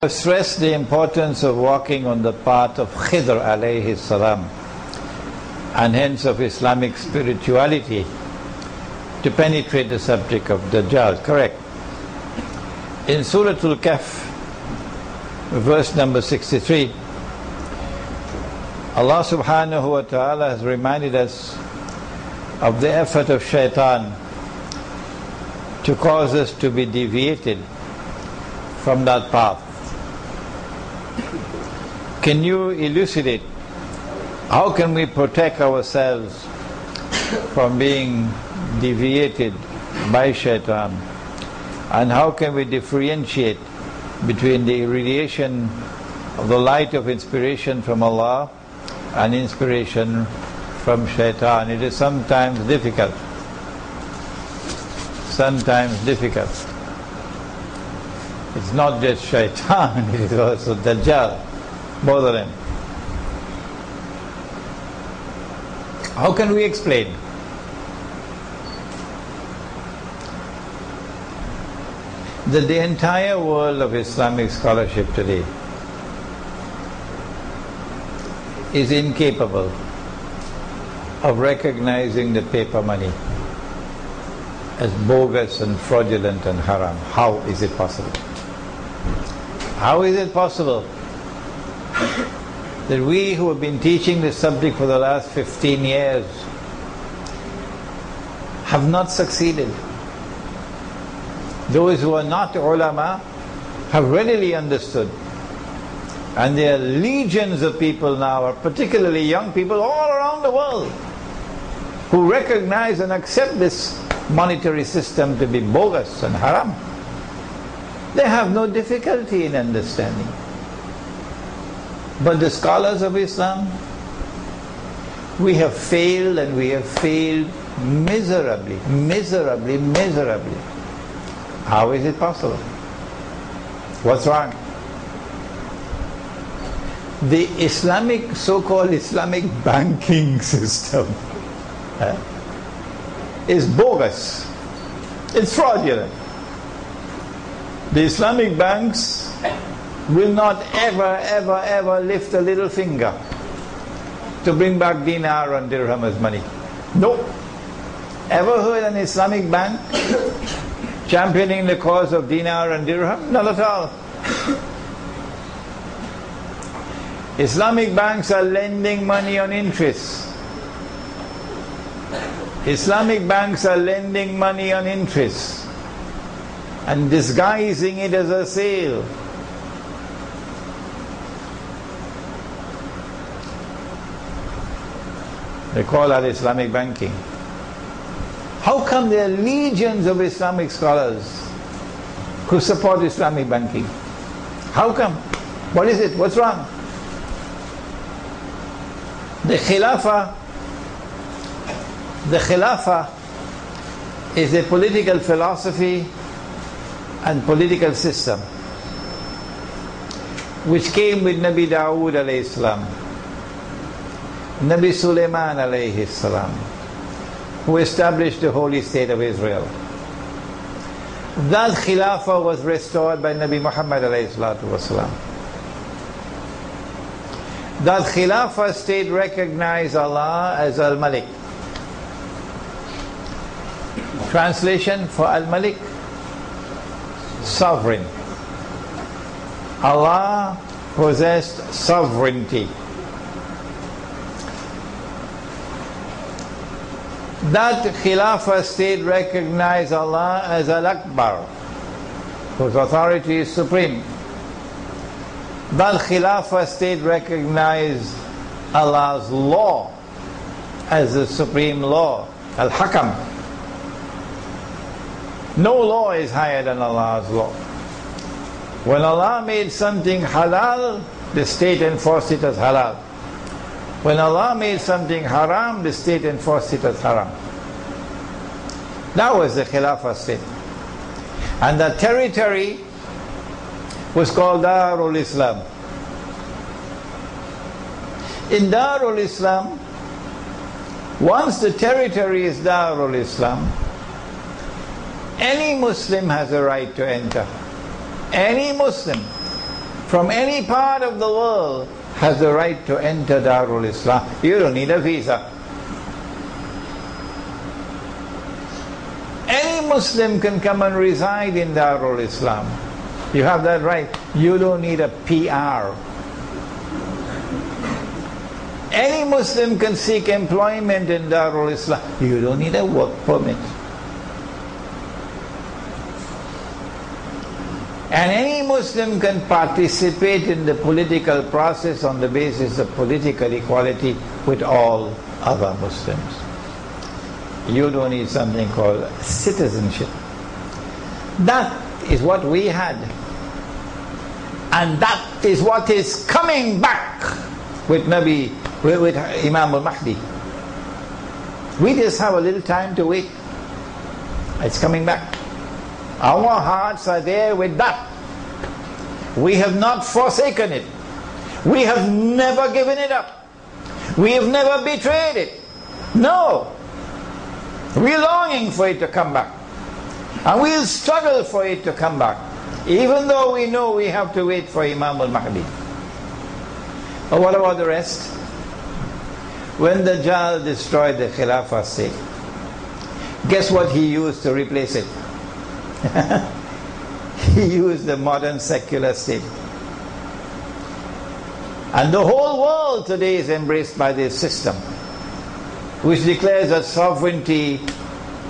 Stress the importance of walking on the path of Khidr alayhi salam, and hence of Islamic spirituality, to penetrate the subject of Dajjal. Correct. In Surah Al-Kahf, verse number 63, Allah subhanahu wa ta'ala has reminded us of the effort of shaitan to cause us to be deviated from that path. Can you elucidate how can we protect ourselves from being deviated by shaitan, and how can we differentiate between the irradiation of the light of inspiration from Allah and inspiration from shaitan? It is sometimes difficult. Sometimes difficult. It's not just shaitan, it is also Dajjal. Both of them. How can we explain? That the entire world of Islamic scholarship today is incapable of recognizing the paper money as bogus and fraudulent and haram. How is it possible? How is it possible that we who have been teaching this subject for the last 15 years have not succeeded? Those who are not ulama have readily understood, and there are legions of people now, particularly young people all around the world, who recognize and accept this monetary system to be bogus and haram. They have no difficulty in understanding. But the scholars of Islam, we have failed, and we have failed miserably, miserably, miserably. How is it possible? What's wrong? The Islamic, so-called Islamic banking system is bogus. It's fraudulent. The Islamic banks will not ever lift a little finger to bring back dinar and dirham as money. No. Ever heard an Islamic bank championing the cause of dinar and dirham? Not at all. Islamic banks are lending money on interest. Islamic banks are lending money on interest and disguising it as a sale. They call that Islamic banking. How come there are legions of Islamic scholars who support Islamic banking? How come? What is it? What's wrong? The Khilafah is a political philosophy and political system which came with Nabi Dawood alayhi salam, Nabi Sulaiman alayhi salam, who established the holy state of Israel. That Khilafah was restored by Nabi Muhammad alayhi salatu wasalam. That Khilafah state recognized Allah as Al-Malik. Translation for Al-Malik: sovereign. Allah possessed sovereignty. That Khilafah state recognized Allah as Al-Akbar, whose authority is supreme. That Khilafah state recognized Allah's law as the supreme law, Al-Hakam. No law is higher than Allah's law. When Allah made something halal, the state enforced it as halal. When Allah made something haram, the state enforced it as haram. That was the Khilafah state. And the territory was called Darul Islam. In Darul Islam, once the territory is Darul Islam, any Muslim has a right to enter. Any Muslim. from any part of the world has the right to enter Darul Islam. You don't need a visa. Any Muslim can come and reside in Darul Islam. You have that right. You don't need a PR. Any Muslim can seek employment in Darul Islam. You don't need a work permit. And any Muslim can participate in the political process on the basis of political equality with all other Muslims. You don't need something called citizenship. That is what we had. And that is what is coming back with Imam al-Mahdi. We just have a little time to wait. It's coming back. Our hearts are there with that. We have not forsaken it. We have never given it up. We have never betrayed it. No. We're longing for it to come back. And we'll struggle for it to come back, even though we know we have to wait for Imam al-Mahdi. But what about the rest? When the Dajjal destroyed the Khilafah state, guess what he used to replace it? He used the modern secular state. And the whole world today is embraced by this system, which declares that sovereignty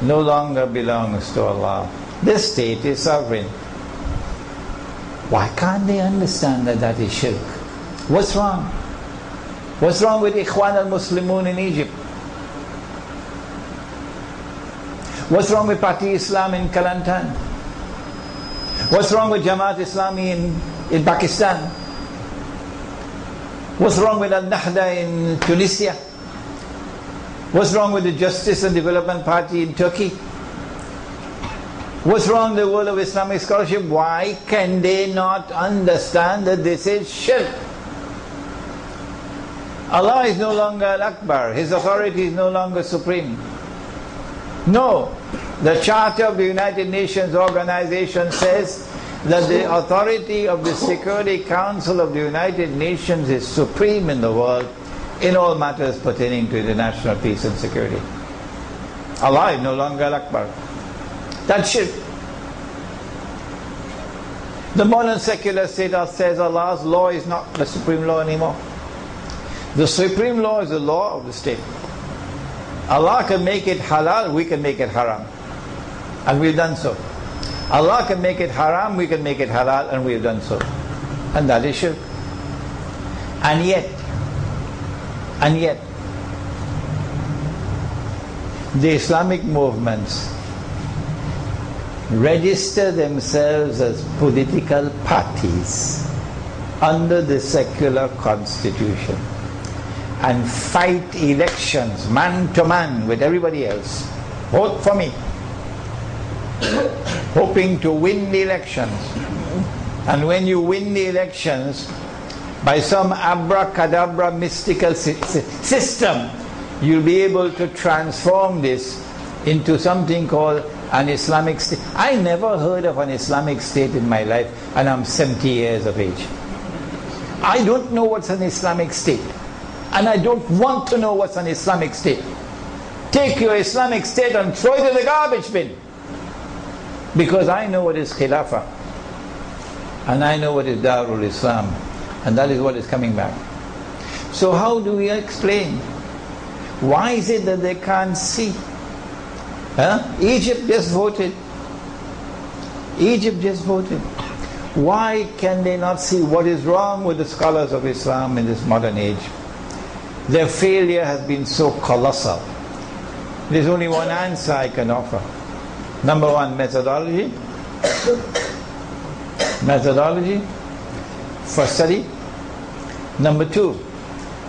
no longer belongs to Allah. This state is sovereign. Why can't they understand that that is shirk? What's wrong? What's wrong with Ikhwan al-Muslimun in Egypt? What's wrong with Parti Islam in Kelantan? What's wrong with Jamaat Islami in Pakistan? What's wrong with Al-Nahda in Tunisia? What's wrong with the Justice and Development Party in Turkey? What's wrong with the world of Islamic scholarship? Why can they not understand that this is shirk? Allah is no longer Al-Akbar. His authority is no longer supreme. No. The Charter of the United Nations Organization says that the authority of the Security Council of the United Nations is supreme in the world in all matters pertaining to international peace and security. Allah is no longer Al-Akbar. That's shirk. The modern secular state says Allah's law is not the supreme law anymore. The supreme law is the law of the state. Allah can make it halal, we can make it haram. And we've done so. Allah can make it haram, we can make it halal, and we've done so. And that is shirk. And yet, the Islamic movements register themselves as political parties under the secular constitution and fight elections man to man with everybody else. Vote for me. Hoping to win the elections. And when you win the elections, by some abracadabra mystical system, you'll be able to transform this into something called an Islamic state. I never heard of an Islamic state in my life, and I'm 70 years of age. I don't know what's an Islamic state, and I don't want to know what's an Islamic state. Take your Islamic state and throw it in the garbage bin, because I know what is Khilafah, and I know what is Darul Islam, and that is what is coming back. So how do we explain? Why is it that they can't see? Egypt just voted. Egypt just voted. Why can they not see what is wrong with the scholars of Islam in this modern age? Their failure has been so colossal. There's only one answer I can offer. Number one, methodology. Methodology for study. Number two,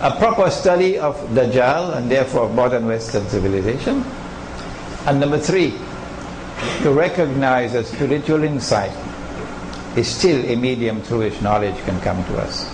a proper study of Dajjal and therefore modern Western civilization. And number three, to recognize that spiritual insight is still a medium through which knowledge can come to us.